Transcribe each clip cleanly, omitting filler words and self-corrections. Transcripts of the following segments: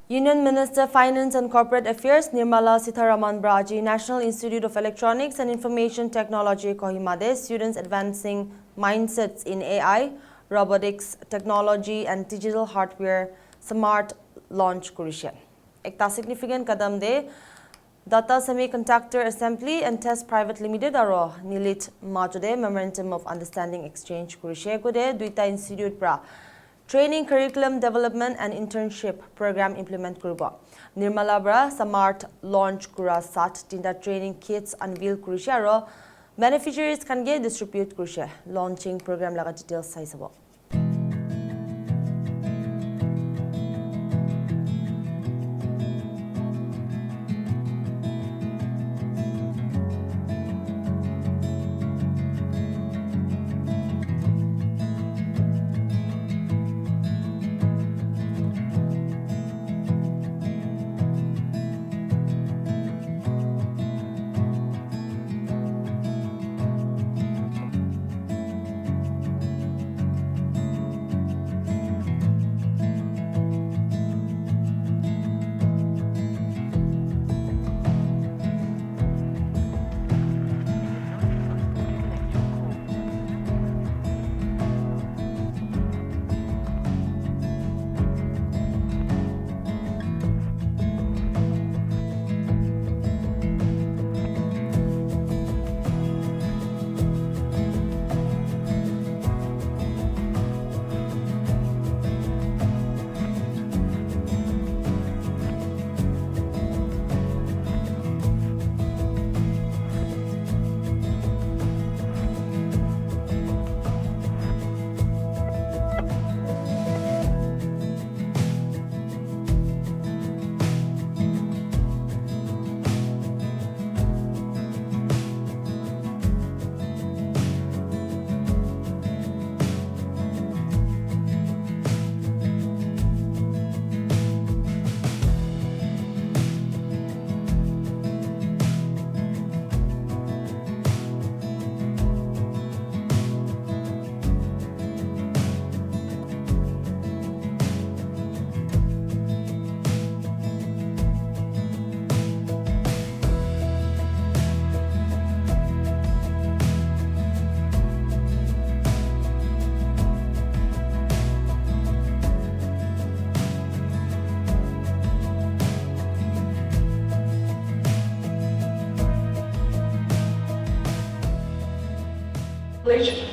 Union Minister Finance and Corporate Affairs Nirmala Sitharaman Braji National Institute of Electronics and Information Technology Kohimade students advancing mindsets in AI, robotics, technology and digital hardware smart launch kurishe. Ekta significant kadam de Data Semiconductor Assembly and Test Private Limited aro Nilit Majode Memorandum of Understanding Exchange kurishe gode duita institute pra Training Curriculum Development and Internship Program Implement Kurba. Nirmala Bra Smart Launch Kura Sat Tinda Training Kits Unveil Kurisha aro Beneficiaries can get distribute Kurisha. Launching program laga details sizable.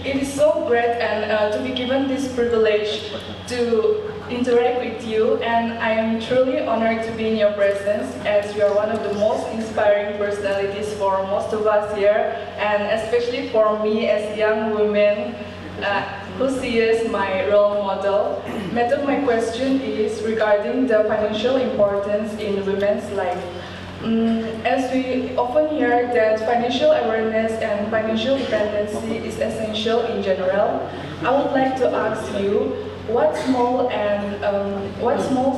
It is so great and to be given this privilege to interact with you, and I am truly honored to be in your presence as you are one of the most inspiring personalities for most of us here, and especially for me as a young woman who sees my role model. My question is regarding the financial importance in women's life. As we often hear that financial awareness and financial dependency is essential in general, I would like to ask you what small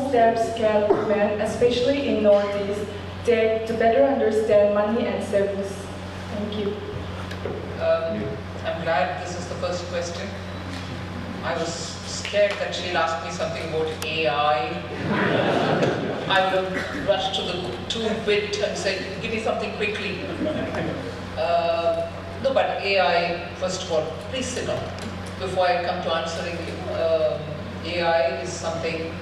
steps can women, especially in Northeast, take to better understand money and savings? Thank you. I'm glad this is the first question. I was scared that she'll ask me something about AI. I would have rushed to the 2-bit and said, give me something quickly. No, but AI, first of all, please sit down. Before I come to answering you, AI is something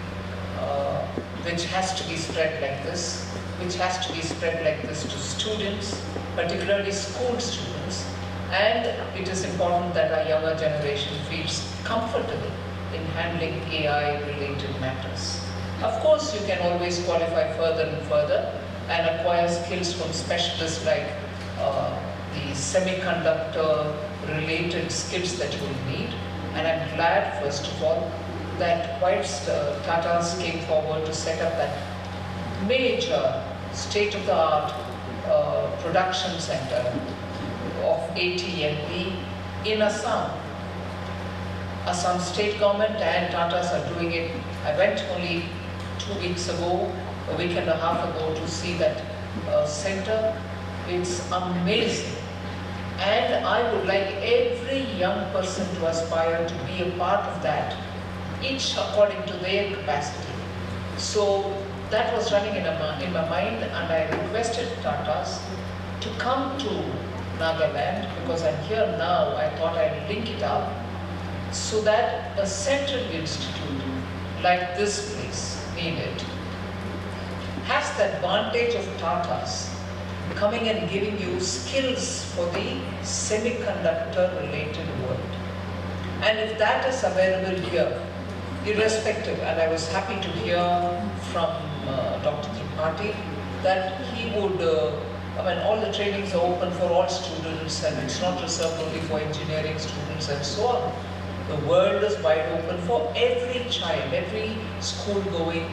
which has to be spread like this, to students, particularly school students. And it is important that our younger generation feels comfortable in handling AI-related matters. Of course, you can always qualify further and further and acquire skills from specialists like the semiconductor-related skills that you will need. And I'm glad, first of all, that whilst Tata's came forward to set up that major state-of-the-art production center of AT&T in Assam. Assam state government and Tatas are doing it. I went only 2 weeks ago, a week and a half ago, to see that center. It's amazing. And I would like every young person to aspire to be a part of that, each according to their capacity. So that was running in my mind, and I requested Tatas to come to Nagaland because I'm here now. I thought I'd link it up so that a central institute like this place, needed, has the advantage of Tatas coming and giving you skills for the semiconductor-related world. And if that is available here, irrespective, and I was happy to hear from Dr. Tripathi that he would, all the trainings are open for all students and it's not reserved only for engineering students and so on. The world is wide open for every child, every school-going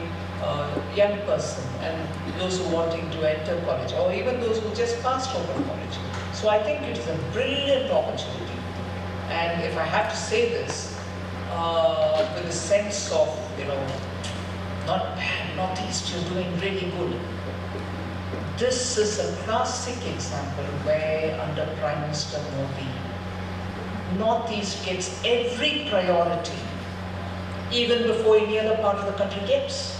young person, and those who are wanting to enter college, or even those who just passed over college. So I think it is a brilliant opportunity. And if I have to say this, with a sense of, not bad, Northeast, you're doing really good. This is a classic example where under Prime Minister Modi, Northeast gets every priority, even before any other part of the country gets.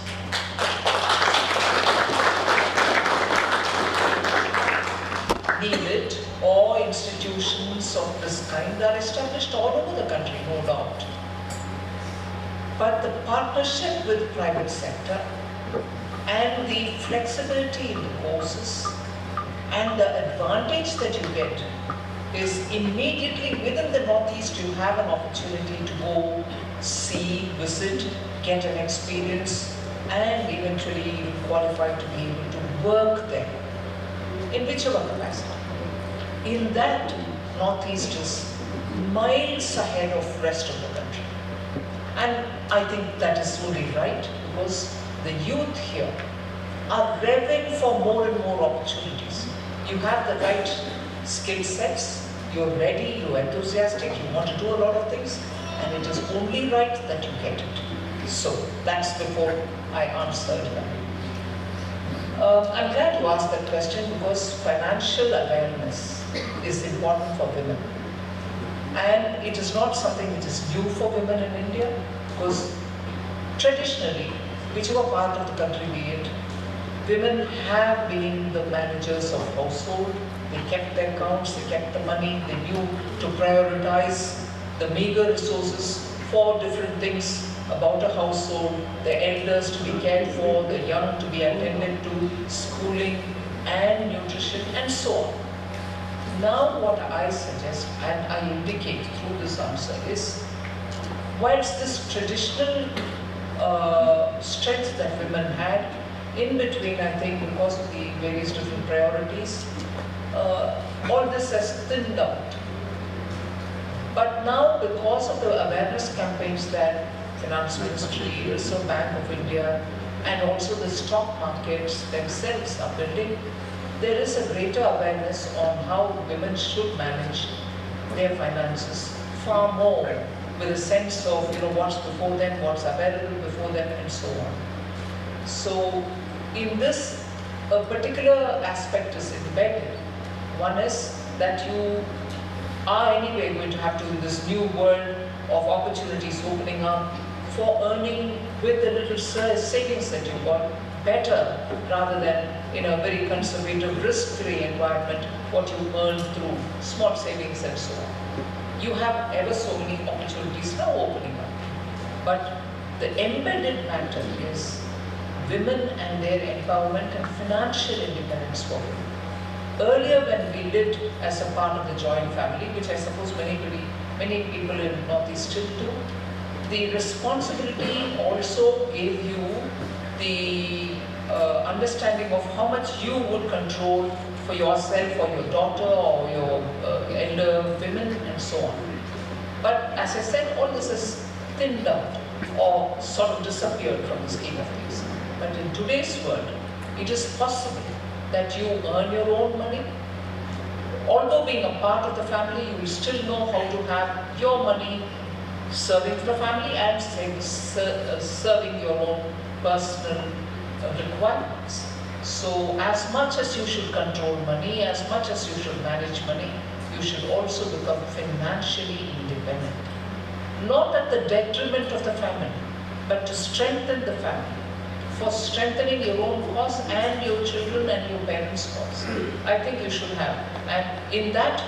Needed, or institutions of this kind are established all over the country, no doubt. But the partnership with private sector and the flexibility in the courses and the advantage that you get is immediately within the Northeast you have an opportunity to go, see, visit, get an experience, and eventually even qualify to be able to work there in whichever capacity. In that, Northeast is miles ahead of rest of the country. And I think that is only right because the youth here are revving for more and more opportunities. You have the right skill sets, you're ready, you're enthusiastic, you want to do a lot of things, and it is only right that you get it. So that's before I answered that. I'm glad you asked that question because financial awareness is important for women. And it is not something which is new for women in India because traditionally, whichever part of the country be it, women have been the managers of household. They kept their accounts, they kept the money, they knew to prioritize the meager resources for different things about a household, the elders to be cared for, the young to be attended to, schooling and nutrition and so on. Now what I suggest and I indicate through this answer is, whilst this traditional strength that women had, in between I think because of the various different priorities, all this has thinned out. But now because of the awareness campaigns that Finance Ministry, Reserve Bank of India and also the stock markets themselves are building, there is a greater awareness on how women should manage their finances far more with a sense of what's before them, what's available before them and so on. So in this, a particular aspect is embedded. One is that you are anyway going to have to, in this new world of opportunities opening up for earning with the little savings that you've got better rather than in a very conservative risk-free environment what you earn through small savings and so on. You have ever so many opportunities now opening up. But the embedded matter is women and their empowerment and financial independence for women. Earlier when we lived as a part of the joint family, which I suppose many people in Northeast still do, the responsibility also gave you the understanding of how much you would control for yourself or your daughter or your elder women and so on. But as I said, all this is thinned out or sort of disappeared from the scheme of things. But in today's world, it is possible that you earn your own money. Although being a part of the family, you will still know how to have your money serving the family and serving your own personal requirements. So as much as you should control money, as much as you should manage money, you should also become financially independent. Not at the detriment of the family, but to strengthen the family. for strengthening your own cause and your children and your parents' cause. I think you should have. And in that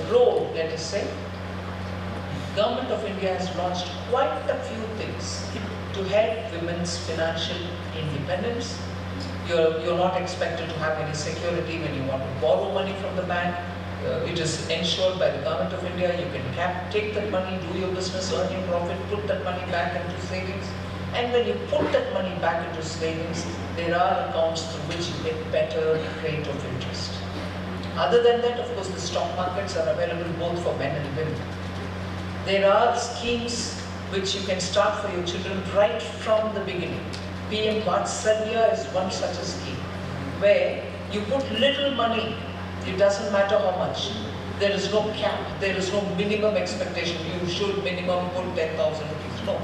role, let us say, Government of India has launched quite a few things to help women's financial independence. You're not expected to have any security when you want to borrow money from the bank. It is ensured by the Government of India. You can take that money, do your business, earn your profit, put that money back into savings. And when you put that money back into savings, there are accounts through which you get better rate of interest. Other than that, of course, the stock markets are available both for men and women. There are schemes which you can start for your children right from the beginning. PM Vatsalya is one such a scheme, where you put little money, it doesn't matter how much. There is no cap, there is no minimum expectation. You should minimum put 10,000 rupees. No,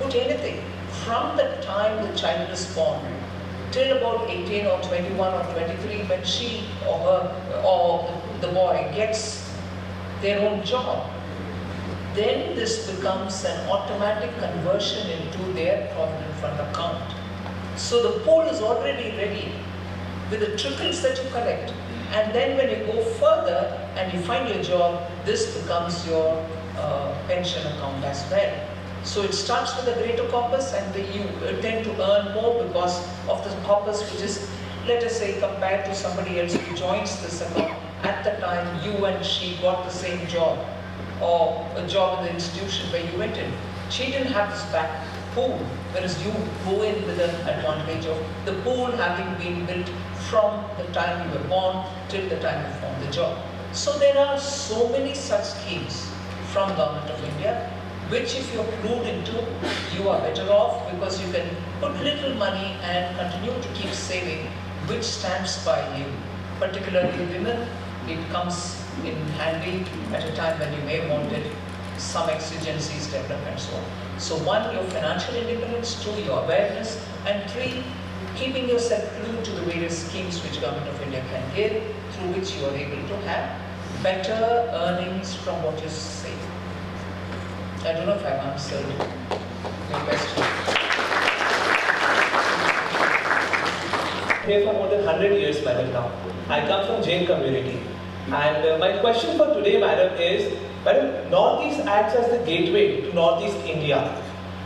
put anything. From the time the child is born, till about 18 or 21 or 23, when she or her or the boy gets their own job, then this becomes an automatic conversion into their provident fund account. So the pool is already ready with the trickles that you collect. And then when you go further and you find your job, this becomes your pension account as well. So it starts with a greater corpus, and you tend to earn more because of the corpus which is, let us say, compared to somebody else who joins this account. At the time you and she got the same job, or a job in the institution where you went in. She didn't have this back pool, whereas you go in with an advantage of the pool having been built from the time you were born till the time you found the job. So there are so many such schemes from Government of India, which if you're clued into, you are better off because you can put little money and continue to keep saving, which stands by you. Particularly women, it comes in handy at a time when you may want it, some exigencies develop and so on. So one, your financial independence, two, your awareness, and three, keeping yourself glued to the various schemes which Government of India can give, through which you are able to have better earnings from what you save. I don't know if I've answered your question. Here for more than 100 years, madam, now. I come from Jain community. And my question for today, madam, is, madam, Northeast acts as the gateway to Northeast India.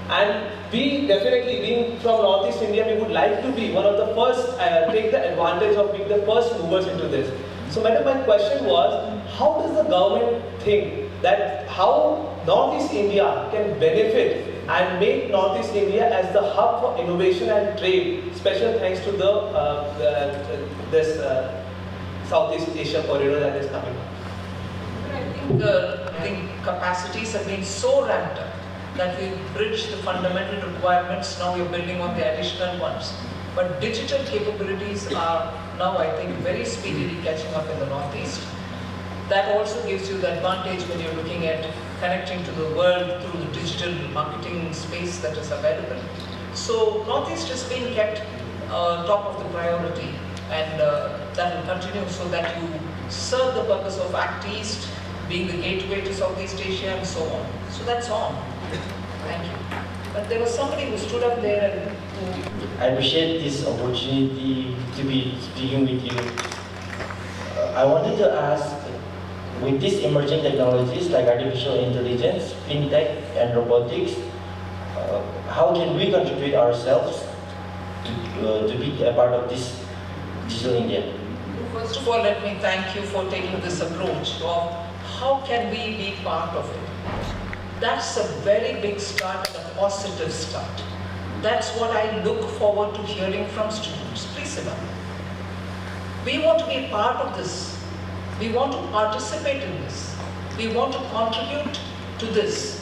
And we definitely, being from Northeast India, we would like to be one of the first, take the advantage of being the first movers into this. So, madam, my question was, how does the government think that how Northeast India can benefit and make Northeast India as the hub for innovation and trade, special thanks to this Southeast Asia corridor that is coming up? I think the capacities have been so ramped up that we bridge the fundamental requirements. Now we're building on the additional ones. But digital capabilities are now, I think, very speedily catching up in the Northeast. That also gives you the advantage when you're looking at connecting to the world through the digital marketing space that is available. So Northeast has been kept top of the priority, and that will continue so that you serve the purpose of Act East, being the gateway to Southeast Asia and so on. So that's on. Thank you. But there was somebody who stood up there and I appreciate this opportunity to be speaking with you. I wanted to ask, with these emerging technologies like artificial intelligence, fintech, and robotics, how can we contribute ourselves to be a part of this digital India? first of all, let me thank you for taking this approach of how can we be part of it. That's a very big start and a positive start. That's what I look forward to hearing from students. Please sit down. We want to be part of this. We want to participate in this. We want to contribute to this.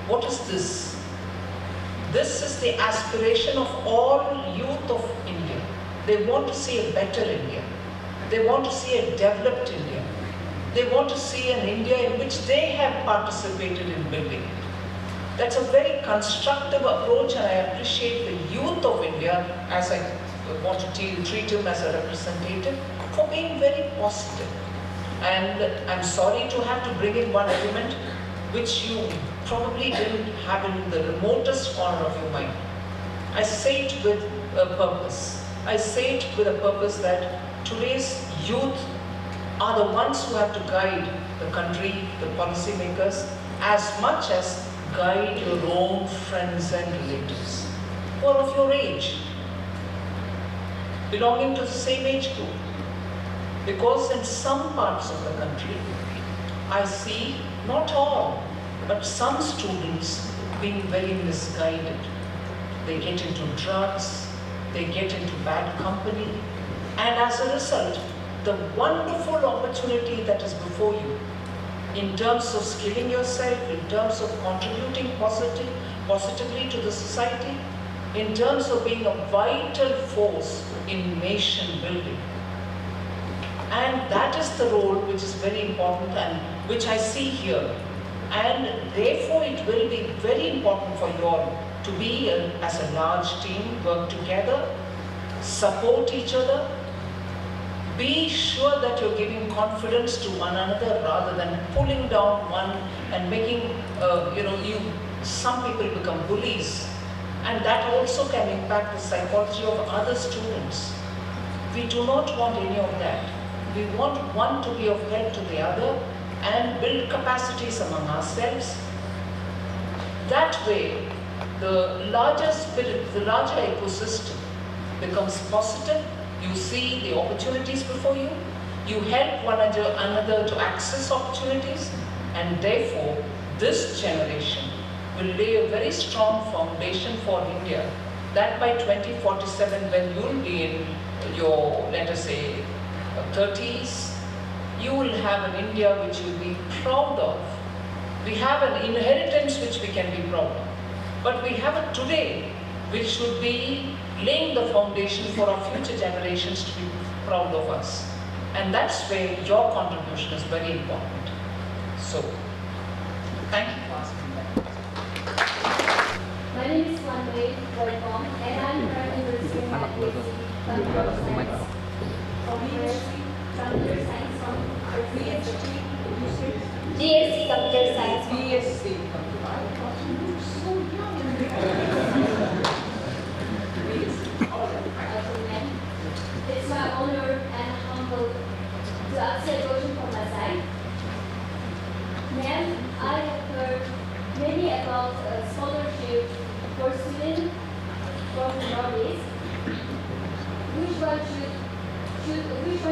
What is this? This is the aspiration of all youth of India. They want to see a better India. They want to see a developed India. They want to see an India in which they have participated in building. That's a very constructive approach, and I appreciate the youth of India, as I want to treat him as a representative, for being very positive. And I'm sorry to have to bring in one element. which you probably didn't have in the remotest corner of your mind. I say it with a purpose. I say it with a purpose that today's youth are the ones who have to guide the country, the policymakers, as much as guide your own friends and relatives who are of your age, belonging to the same age group. Because in some parts of the country, I see, not all, but some students being very misguided. They get into drugs, they get into bad company, and as a result, the wonderful opportunity that is before you in terms of skilling yourself, in terms of contributing positively to the society, in terms of being a vital force in nation building. And that is the role which is very important and which I see here. And therefore it will be very important for you all to be as a large team, work together, support each other, be sure that you're giving confidence to one another rather than pulling down one and making, some people become bullies. And that also can impact the psychology of other students. We do not want any of that. We want one to be of help to the other and build capacities among ourselves. That way, the larger spirit, the larger ecosystem becomes positive. You see the opportunities before you. You help one another to access opportunities, and therefore, this generation will lay a very strong foundation for India. That by 2047, when you'll be in your, let us say, 30s, you will have an India which you'll be proud of. We have an inheritance which we can be proud of. But we have it today, which should be laying the foundation for our future generations to be proud of us. And that's where your contribution is very important. So, thank you for asking that. My name is Unveils, welcome, and I'm currently pursuing my PhD Computer Science. Computer Science from GSC Computer Science. BSc. It's my honor and humble to accept a question from my side. Ma'am, I have heard many about scholarship for students from the Northeast. Which one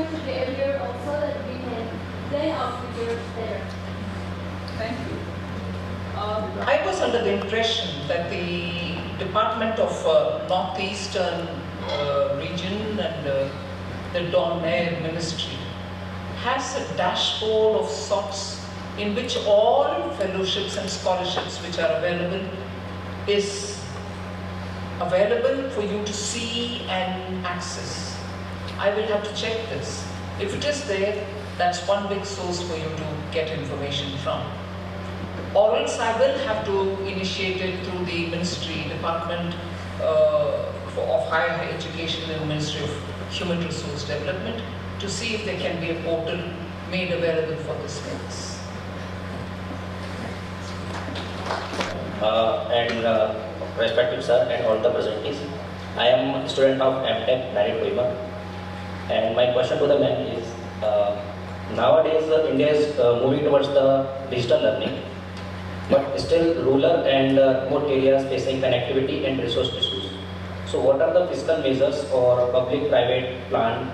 should be earlier on so that we can plan our future better? Thank you. I was under the impression that the Department of Northeastern Region and the Don Air Ministry has a dashboard of sorts in which all fellowships and scholarships which are available is available for you to see and access. I will have to check this. If it is there, that's one big source for you to get information from. Or else I will have to initiate it through the Ministry, Department of Higher Education and Ministry of Human Resource Development to see if there can be a portal made available for this purpose. Respected sir and all the presentees, I am a student of MTech Married Koima, and my question to the ma'am is, nowadays India is moving towards the digital learning, but still rural and remote areas facing connectivity and resource issues. So what are the fiscal measures or public-private plan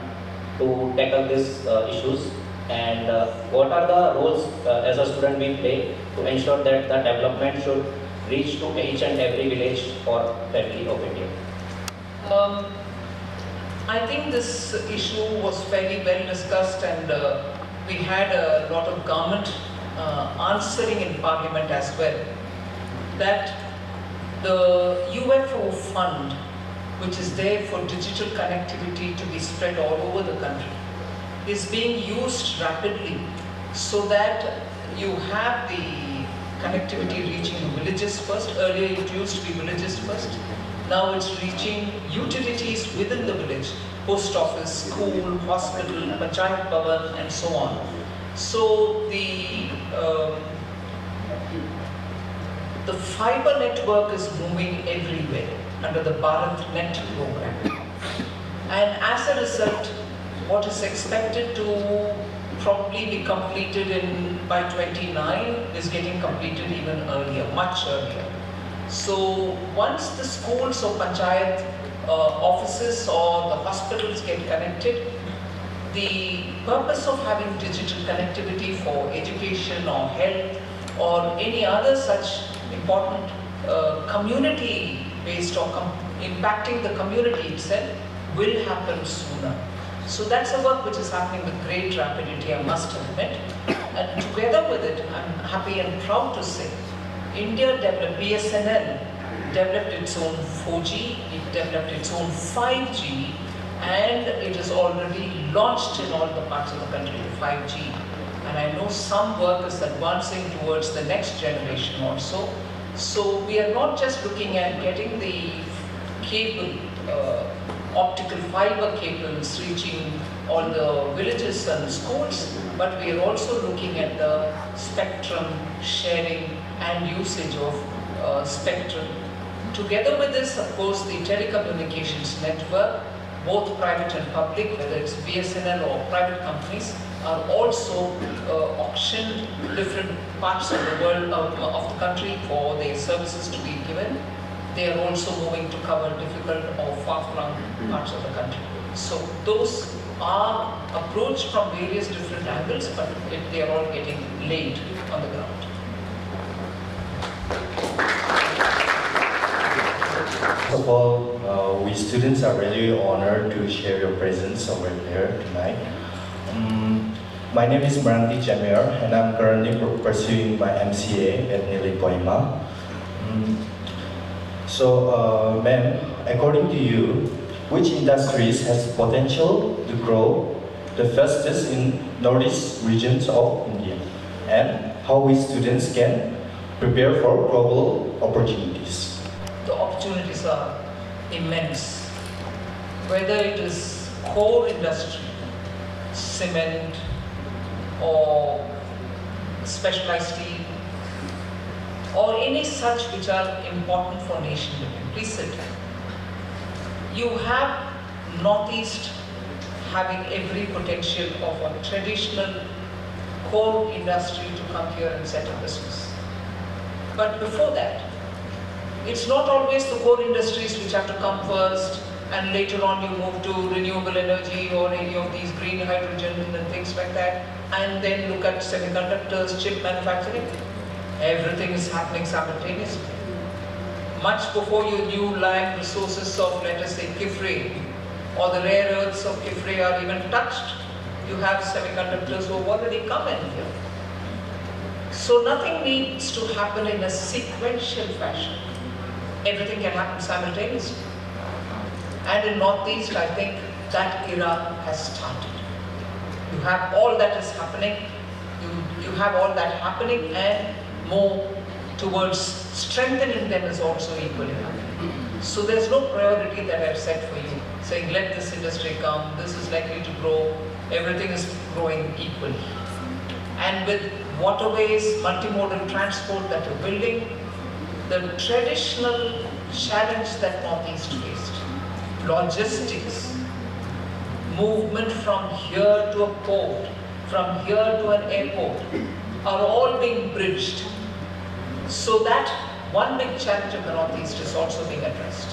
to tackle these issues, and what are the roles as a student we play to ensure that the development should reach to each and every village or family of India? I think this issue was very well discussed, and we had a lot of government answering in Parliament as well, that the UFO fund, which is there for digital connectivity to be spread all over the country, is being used rapidly so that you have the connectivity reaching villages first. Earlier it used to be villages first. Now it's reaching utilities within the village, post office, school, hospital, panchayat bhavan, and so on. So the the fiber network is moving everywhere under the BharatNet program. And as a result, what is expected to probably be completed by 29 is getting completed even earlier, much earlier. So once the schools or panchayat offices or the hospitals get connected, the purpose of having digital connectivity for education or health or any other such important community-based or impacting the community itself will happen sooner. So that's a work which is happening with great rapidity, I must admit. And together with it, I'm happy and proud to say, India developed, BSNL developed its own 4G, it developed its own 5G, and it is already launched in all the parts of the country, 5G. And I know some work is advancing towards the next generation also. So we are not just looking at getting the cable, optical fiber cables reaching all the villages and schools, but we are also looking at the spectrum sharing and usage of spectrum. Together with this, of course, the telecommunications network, both private and public, whether it's BSNL or private companies, are also auctioned different parts of the world, of the country for their services to be given. They are also moving to cover difficult or far-flung parts of the country. So those are approached from various different angles, but they are all getting laid on the ground. First of all, we students are really honored to share your presence over here tonight. My name is Branti Jamir, and I'm currently pursuing my MCA at Nili Kohima. So, ma'am, according to you, which industries has potential to grow the fastest in northeast regions of India, and how we students can prepare for global opportunities? The opportunities are immense. Whether it is core industry, cement, or specialized steel, or any such which are important for nation building. Please sit. You have Northeast having every potential of a traditional core industry to come here and set up business. But before that, it's not always the core industries which have to come first, and later on you move to renewable energy or any of these green hydrogen and things like that, and then look at semiconductors, chip manufacturing. Everything is happening simultaneously. Much before you knew land resources of, let us say, Kifre, or the rare earths of Kifre are even touched, you have semiconductors who have already come in here. So nothing needs to happen in a sequential fashion. Everything can happen simultaneously. And in Northeast, I think that era has started. You have all that is happening, you have all that happening, and more towards strengthening them is also equally happening. So there's no priority that I've set for you, saying let this industry come, this is likely to grow, everything is growing equally. And with waterways, multimodal transport that you're building, the traditional challenge that Northeast faced, logistics, movement from here to a port, from here to an airport, are all being bridged. So that one big challenge of the Northeast is also being addressed.